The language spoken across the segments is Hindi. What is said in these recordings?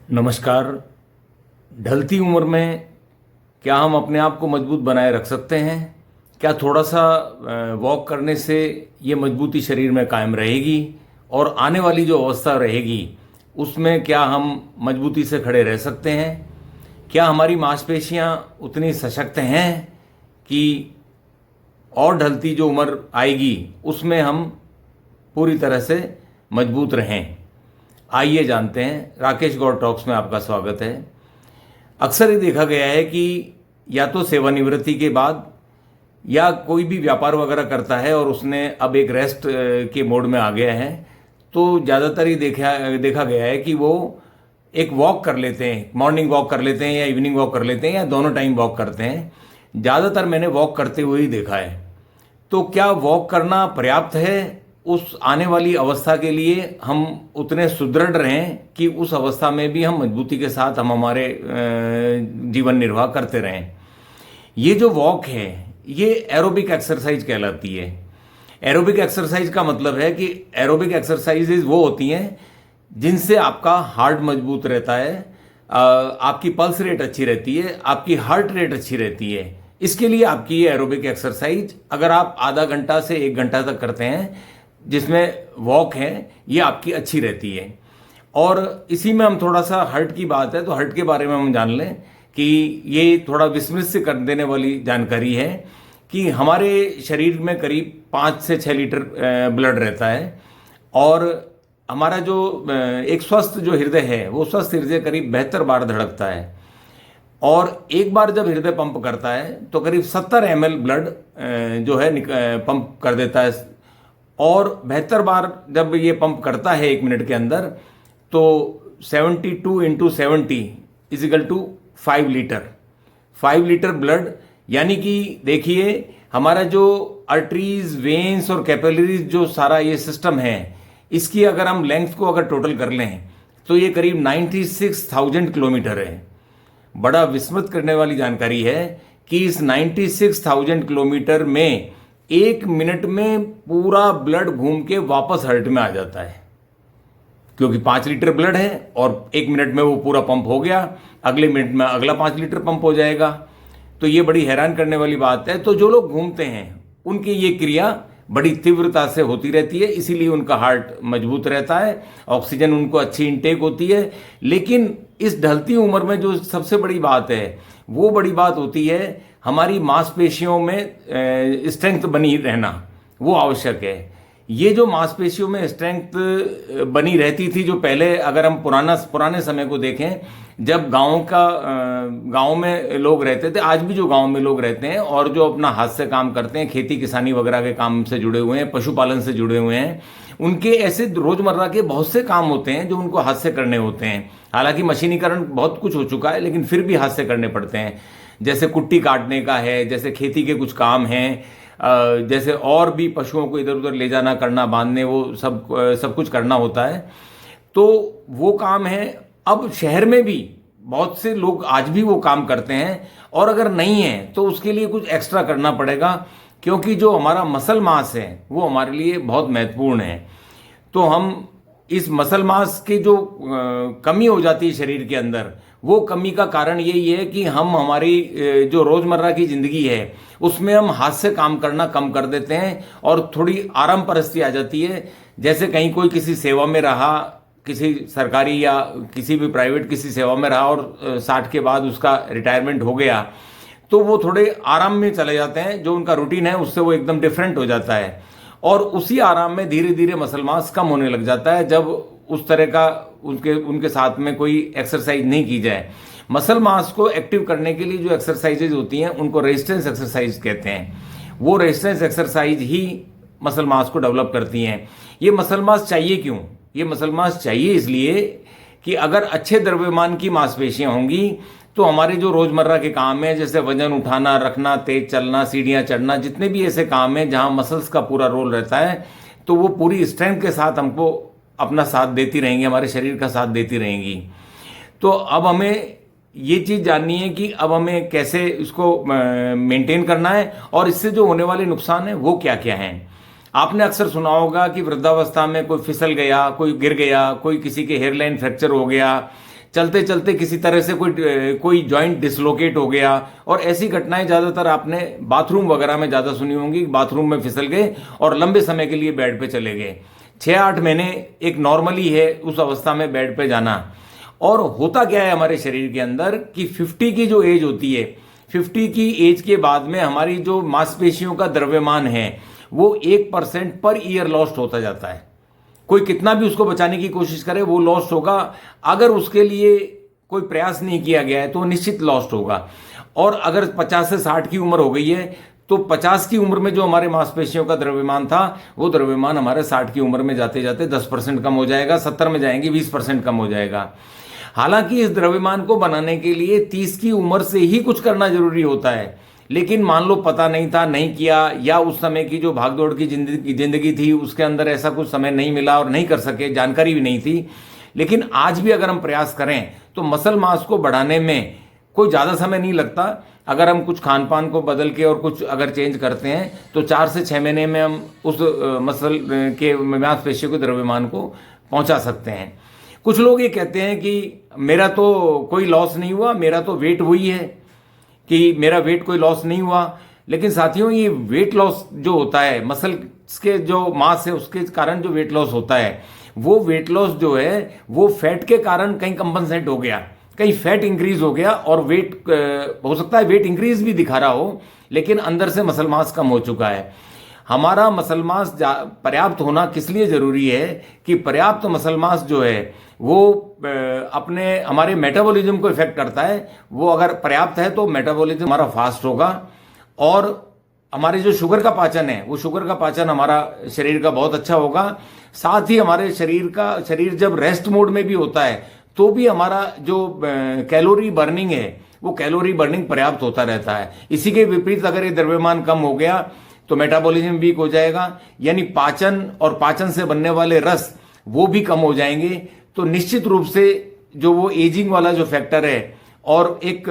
नमस्कार। ढलती उम्र में क्या हम अपने आप को मजबूत बनाए रख सकते हैं? क्या थोड़ा सा वॉक करने से ये मजबूती शरीर में कायम रहेगी और आने वाली जो अवस्था रहेगी उसमें क्या हम मजबूती से खड़े रह सकते हैं? क्या हमारी मांसपेशियां उतनी सशक्त हैं कि और ढलती जो उम्र आएगी उसमें हम पूरी तरह से मजबूत रहें? आइए जानते हैं। राकेश गौड़ टॉक्स में आपका स्वागत है। अक्सर ये देखा गया है कि या तो सेवानिवृत्ति के बाद या कोई भी व्यापार वगैरह करता है और उसने अब एक रेस्ट के मोड में आ गया है, तो ज़्यादातर ही देखा गया है कि वो एक वॉक कर लेते हैं, मॉर्निंग वॉक कर लेते हैं या इवनिंग वॉक कर लेते हैं या दोनों टाइम वॉक करते हैं। ज़्यादातर मैंने वॉक करते हुए ही देखा है। तो क्या वॉक करना पर्याप्त है उस आने वाली अवस्था के लिए? हम उतने सुदृढ़ रहें कि उस अवस्था में भी हम मजबूती के साथ हम हमारे जीवन निर्वाह करते रहें। ये जो वॉक है ये एरोबिक एक्सरसाइज कहलाती है। एरोबिक एक्सरसाइज का मतलब है कि एरोबिक एक्सरसाइजेज वो होती हैं जिनसे आपका हार्ट मजबूत रहता है, आपकी पल्स रेट अच्छी रहती है, आपकी हार्ट रेट अच्छी रहती है। इसके लिए आपकी ये एरोबिक एक्सरसाइज अगर आप आधा घंटा से 1 घंटा तक करते हैं जिसमें वॉक है, ये आपकी अच्छी रहती है। और इसी में हम थोड़ा सा हार्ट की बात है तो हार्ट के बारे में हम जान लें कि ये थोड़ा विस्मृत से कर देने वाली जानकारी है कि हमारे शरीर में करीब 5 से 6 लीटर ब्लड रहता है और हमारा जो एक स्वस्थ जो हृदय है वो स्वस्थ हृदय करीब 72 बार धड़कता है और एक बार जब हृदय पंप करता है तो करीब 70 ml ब्लड जो है पंप कर देता है। और 72 बार जब ये पंप करता है 1 मिनट के अंदर तो 72 into 70 is equal to 5 litre. 5 litre blood, यानी कि देखिए हमारा जो आर्टरीज, वेन्स और कैपिलरीज जो सारा ये सिस्टम है, इसकी अगर हम लेंथ को अगर टोटल कर लें तो ये करीब 96,000 किलोमीटर है। बड़ा विस्मृत करने वाली जानकारी है कि इस 96,000 किलोमीटर में 1 मिनट में पूरा ब्लड घूम के वापस हार्ट में आ जाता है, क्योंकि 5 लीटर ब्लड है और 1 मिनट में वो पूरा पंप हो गया, अगले मिनट में अगला 5 लीटर पंप हो जाएगा। तो ये बड़ी हैरान करने वाली बात है। तो जो लोग घूमते हैं उनकी ये क्रिया बड़ी तीव्रता से होती रहती है, इसीलिए उनका हार्ट मजबूत रहता है, ऑक्सीजन उनको अच्छी इंटेक होती है। लेकिन इस ढलती उम्र में जो सबसे बड़ी बात है वो बड़ी बात होती है हमारी मांसपेशियों में स्ट्रेंथ बनी रहना, वो आवश्यक है। ये जो मांसपेशियों में स्ट्रेंथ बनी रहती थी जो पहले, अगर हम पुराने समय को देखें जब गांव में लोग रहते थे, आज भी जो गांव में लोग रहते हैं और जो अपना हाथ से काम करते हैं, खेती किसानी वगैरह के काम से जुड़े हुए हैं, पशुपालन से जुड़े हुए हैं, उनके ऐसे रोजमर्रा के बहुत से काम होते हैं जो उनको हाथ से करने होते हैं। हालांकि मशीनीकरण बहुत कुछ हो चुका है लेकिन फिर भी हाथ से करने पड़ते हैं। जैसे कुट्टी काटने का है, जैसे खेती के कुछ काम हैं, जैसे और भी पशुओं को इधर उधर ले जाना, करना, बांधने, वो सब कुछ करना होता है। तो वो काम है। अब शहर में भी बहुत से लोग आज भी वो काम करते हैं और अगर नहीं है तो उसके लिए कुछ एक्स्ट्रा करना पड़ेगा, क्योंकि जो हमारा मसल मास है वो हमारे लिए बहुत महत्वपूर्ण है। तो हम इस मसल मास की जो कमी हो जाती है शरीर के अंदर, वो कमी का कारण यही है कि हम हमारी जो रोजमर्रा की जिंदगी है उसमें हम हाथ से काम करना कम कर देते हैं और थोड़ी आराम परस्ती आ जाती है। जैसे कहीं कोई किसी सेवा में रहा, किसी सरकारी या किसी भी प्राइवेट किसी सेवा में रहा और 60 के बाद उसका रिटायरमेंट हो गया तो वो थोड़े आराम में चले जाते हैं, जो उनका रूटीन है उससे वो एकदम डिफरेंट हो जाता है और उसी आराम में धीरे धीरे मसल मास कम होने लग जाता है जब उस तरह का उनके साथ में कोई एक्सरसाइज नहीं की जाए। मसल मास को एक्टिव करने के लिए जो एक्सरसाइजेज होती हैं उनको रेजिस्टेंस एक्सरसाइज कहते हैं। वो रेजिस्टेंस एक्सरसाइज ही मसल मास को डेवलप करती हैं। ये मसल मास चाहिए क्यों? ये मसल मास चाहिए इसलिए कि अगर अच्छे द्रव्यमान की मांसपेशियां होंगी तो हमारे जो रोजमर्रा के काम है, जैसे वजन उठाना, रखना, तेज चलना, सीढ़ियां चढ़ना, जितने भी ऐसे काम हैं जहां मसल्स का पूरा रोल रहता है, तो वो पूरी स्ट्रेंथ के साथ हमको अपना साथ देती रहेंगी, हमारे शरीर का साथ देती रहेंगी। तो अब हमें ये चीज़ जाननी है कि अब हमें कैसे इसको मेंटेन करना है और इससे जो होने वाले नुकसान हैं वो क्या क्या हैं। आपने अक्सर सुना होगा कि वृद्धावस्था में कोई फिसल गया, कोई गिर गया, कोई किसी के हेयरलाइन फ्रैक्चर हो गया, चलते चलते किसी तरह से कोई जॉइंट डिसलोकेट हो गया, और ऐसी घटनाएं ज़्यादातर आपने बाथरूम वगैरह में ज़्यादा सुनी होंगी। बाथरूम में फिसल गए और लंबे समय के लिए बेड पे चले गए। 6-8 महीने एक नॉर्मली है उस अवस्था में बेड पे जाना। और होता क्या है हमारे शरीर के अंदर कि 50 की जो एज होती है, 50 की एज के बाद में हमारी जो मांसपेशियों का द्रव्यमान है वो 1% पर ईयर लॉस्ट होता जाता है। कोई कितना भी उसको बचाने की कोशिश करे वो लॉस्ट होगा। अगर उसके लिए कोई प्रयास नहीं किया गया है तो निश्चित लॉस्ट होगा। और अगर 50 से 60 की उम्र हो गई है तो 50 की उम्र में जो हमारे मांसपेशियों का द्रव्यमान था वो द्रव्यमान हमारे 60 की उम्र में जाते जाते 10% कम हो जाएगा, 70 में जाएंगे 20% कम हो जाएगा। हालांकि इस द्रव्यमान को बनाने के लिए 30 की उम्र से ही कुछ करना जरूरी होता है, लेकिन मान लो पता नहीं था, नहीं किया, या उस समय की जो भागदौड़ की जिंदगी थी उसके अंदर ऐसा कुछ समय नहीं मिला और नहीं कर सके, जानकारी भी नहीं थी। लेकिन आज भी अगर हम प्रयास करें तो मसल मास को बढ़ाने में कोई ज़्यादा समय नहीं लगता। अगर हम कुछ खान पान को बदल के और कुछ अगर चेंज करते हैं तो 4 से 6 महीने में हम उस मसल के मांसपेशियों के द्रव्यमान को पहुंचा सकते हैं। कुछ लोग ये कहते हैं कि मेरा तो कोई लॉस नहीं हुआ, मेरा तो वेट वही है, कि मेरा वेट कोई लॉस नहीं हुआ। लेकिन साथियों, ये वेट लॉस जो होता है, मसल के जो मास है उसके कारण जो वेट लॉस होता है, वो वेट लॉस जो है वो फैट के कारण कहीं कंपनसेट हो गया, कहीं फैट इंक्रीज हो गया, और वेट हो सकता है वेट इंक्रीज भी दिखा रहा हो लेकिन अंदर से मसल मास कम हो चुका है। हमारा मसल मास पर्याप्त होना किस लिए जरूरी है कि पर्याप्त मसल मास जो है वो अपने हमारे मेटाबॉलिज्म को इफेक्ट करता है। वो अगर पर्याप्त है तो मेटाबॉलिज्म हमारा फास्ट होगा, और हमारे जो शुगर का पाचन है वो शुगर का पाचन हमारा शरीर का बहुत अच्छा होगा। साथ ही हमारे शरीर जब रेस्ट मोड में भी होता है तो भी हमारा जो कैलोरी बर्निंग है वो कैलोरी बर्निंग पर्याप्त होता रहता है। इसी के विपरीत अगर ये द्रव्यमान कम हो गया तो मेटाबॉलिज्म वीक हो जाएगा, यानी पाचन और पाचन से बनने वाले रस वो भी कम हो जाएंगे। तो निश्चित रूप से जो वो एजिंग वाला जो फैक्टर है और एक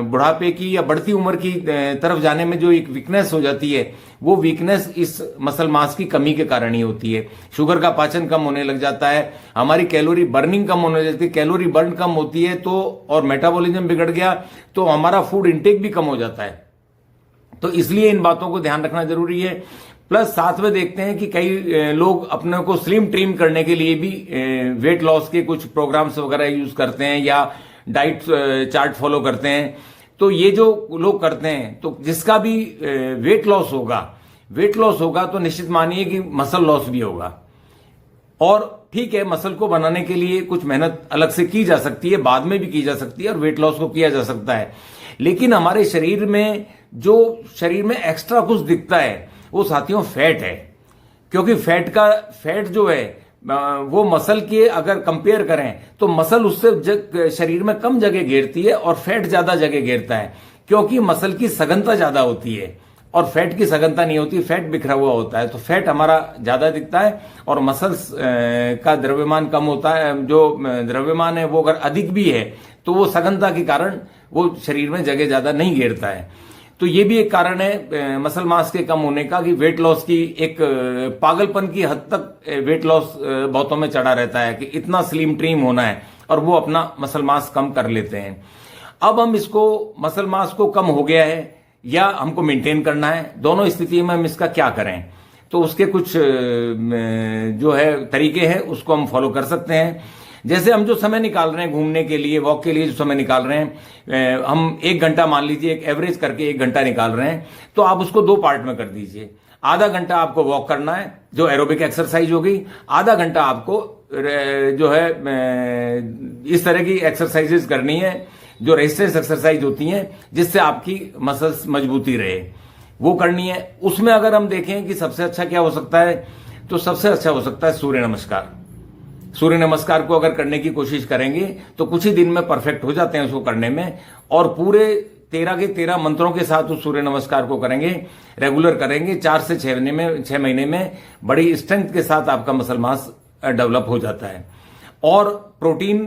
बुढ़ापे की या बढ़ती उम्र की तरफ जाने में जो एक वीकनेस हो जाती है, वो वीकनेस इस मसल मास की कमी के कारण ही होती है। शुगर का पाचन कम होने लग जाता है, हमारी कैलोरी बर्निंग कम होने लग जाती है, कैलोरी बर्न कम होती है तो, और मेटाबॉलिज्म बिगड़ गया तो हमारा फूड इंटेक भी कम हो जाता है। तो इसलिए इन बातों को ध्यान रखना जरूरी है। प्लस साथ में देखते हैं कि कई लोग अपने को स्लिम ट्रिम करने के लिए भी वेट लॉस के कुछ प्रोग्राम्स वगैरह यूज करते हैं या डाइट चार्ट फॉलो करते हैं। तो ये जो लोग करते हैं तो जिसका भी वेट लॉस होगा तो निश्चित मानिए कि मसल लॉस भी होगा। और ठीक है, मसल को बनाने के लिए कुछ मेहनत अलग से की जा सकती है, बाद में भी की जा सकती है, और वेट लॉस को किया जा सकता है। लेकिन हमारे शरीर में शरीर में एक्स्ट्रा कुछ दिखता है वो साथियों फैट है। क्योंकि फैट जो है वो मसल के अगर कंपेयर करें तो मसल उससे शरीर में कम जगह घेरती है और फैट ज्यादा जगह घेरता है, क्योंकि मसल की सघनता ज्यादा होती है और फैट की सघनता नहीं होती, फैट बिखरा हुआ होता है। तो फैट हमारा ज्यादा दिखता है और मसल्स का द्रव्यमान कम होता है। जो द्रव्यमान है वो अगर अधिक भी है तो वो सघनता के कारण वो शरीर में जगह ज्यादा नहीं घेरता है। तो ये भी एक कारण है मसल मास के कम होने का कि वेट लॉस की एक पागलपन की हद तक वेट लॉस बहुतों में चढ़ा रहता है कि इतना स्लिम ट्रिम होना है, और वो अपना मसल मास कम कर लेते हैं। अब हम इसको मसल मास को कम हो गया है या हमको मेंटेन करना है, दोनों स्थिति में हम इसका क्या करें। तो उसके कुछ जो है तरीके हैं उसको हम फॉलो कर सकते हैं। जैसे हम जो समय निकाल रहे हैं घूमने के लिए, वॉक के लिए जो समय निकाल रहे हैं, हम 1 घंटा मान लीजिए, एक एवरेज करके 1 घंटा निकाल रहे हैं, तो आप उसको 2 पार्ट में कर दीजिए। आधा घंटा आपको वॉक करना है जो एरोबिक एक्सरसाइज हो गई, आधा घंटा आपको जो है इस तरह की एक्सरसाइजेज करनी है जो रेजिस्टेंस एक्सरसाइज होती हैं जिससे आपकी मसल्स मजबूती रहे, वो करनी है। उसमें अगर हम देखें कि सबसे अच्छा क्या हो सकता है, तो सबसे अच्छा हो सकता है सूर्य नमस्कार। सूर्य नमस्कार को अगर करने की कोशिश करेंगे तो कुछ ही दिन में परफेक्ट हो जाते हैं उसको करने में, और पूरे 13 के 13 मंत्रों के साथ उस सूर्य नमस्कार को करेंगे, रेगुलर करेंगे, 4 से 6 महीने में बड़ी स्ट्रेंथ के साथ आपका मसल मास डेवलप हो जाता है। और प्रोटीन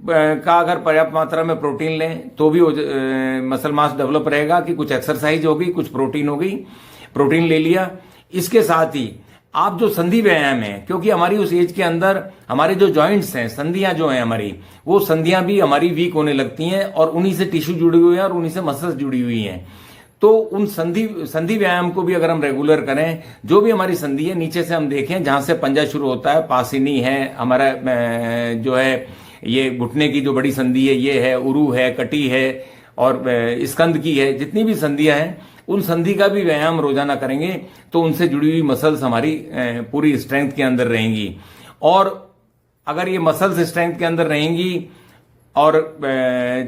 का अगर पर्याप्त मात्रा में प्रोटीन लें तो भी मसल मास डेवलप रहेगा कि कुछ एक्सरसाइज होगी, कुछ प्रोटीन हो गई, प्रोटीन ले लिया। इसके साथ ही आप जो संधि व्यायाम है, क्योंकि हमारी उस एज के अंदर हमारे जो जॉइंट्स हैं, संधियां जो हैं हमारी, वो संधियां भी हमारी वीक होने लगती हैं और उन्हीं से टिश्यू जुड़ी हुई है और उन्हीं से मसल्स जुड़ी हुई हैं। तो उन संधि व्यायाम को भी अगर हम रेगुलर करें, जो भी हमारी संधि है, नीचे से हम देखें जहां से पंजा शुरू होता है, पासिनी है, हमारा जो है ये घुटने की जो बड़ी संधि है ये है, उरु है, कटी है और स्कंद की है, जितनी भी संधियां हैं उन संधि का भी व्यायाम रोजाना करेंगे तो उनसे जुड़ी हुई मसल्स हमारी पूरी स्ट्रेंथ के अंदर रहेंगी। और अगर ये मसल्स स्ट्रेंथ के अंदर रहेंगी और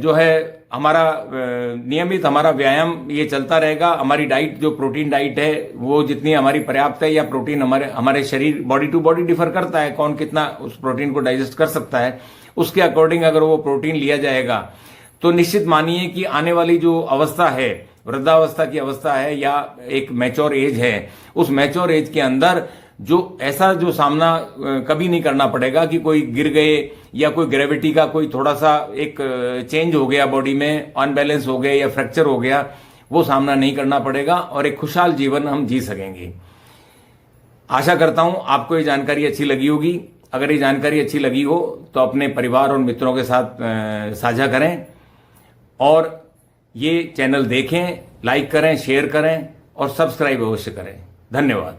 जो है हमारा नियमित हमारा व्यायाम ये चलता रहेगा, हमारी डाइट जो प्रोटीन डाइट है वो जितनी हमारी पर्याप्त है, या प्रोटीन हमारे शरीर बॉडी टू बॉडी डिफर करता है, कौन कितना उस प्रोटीन को डाइजेस्ट कर सकता है, उसके अकॉर्डिंग अगर वो प्रोटीन लिया जाएगा तो निश्चित मानिए कि आने वाली जो अवस्था है, वृद्धावस्था की अवस्था है या एक मैच्योर एज है, उस मैच्योर एज के अंदर जो ऐसा जो सामना कभी नहीं करना पड़ेगा कि कोई गिर गए या कोई ग्रेविटी का कोई थोड़ा सा एक चेंज हो गया बॉडी में, अनबैलेंस हो गया या फ्रैक्चर हो गया, वो सामना नहीं करना पड़ेगा और एक खुशहाल जीवन हम जी सकेंगे। आशा करता हूं आपको ये जानकारी अच्छी लगी होगी। अगर ये जानकारी अच्छी लगी हो तो अपने परिवार और मित्रों के साथ साझा करें और ये चैनल देखें, लाइक करें, शेयर करें और सब्सक्राइब अवश्य करें। धन्यवाद।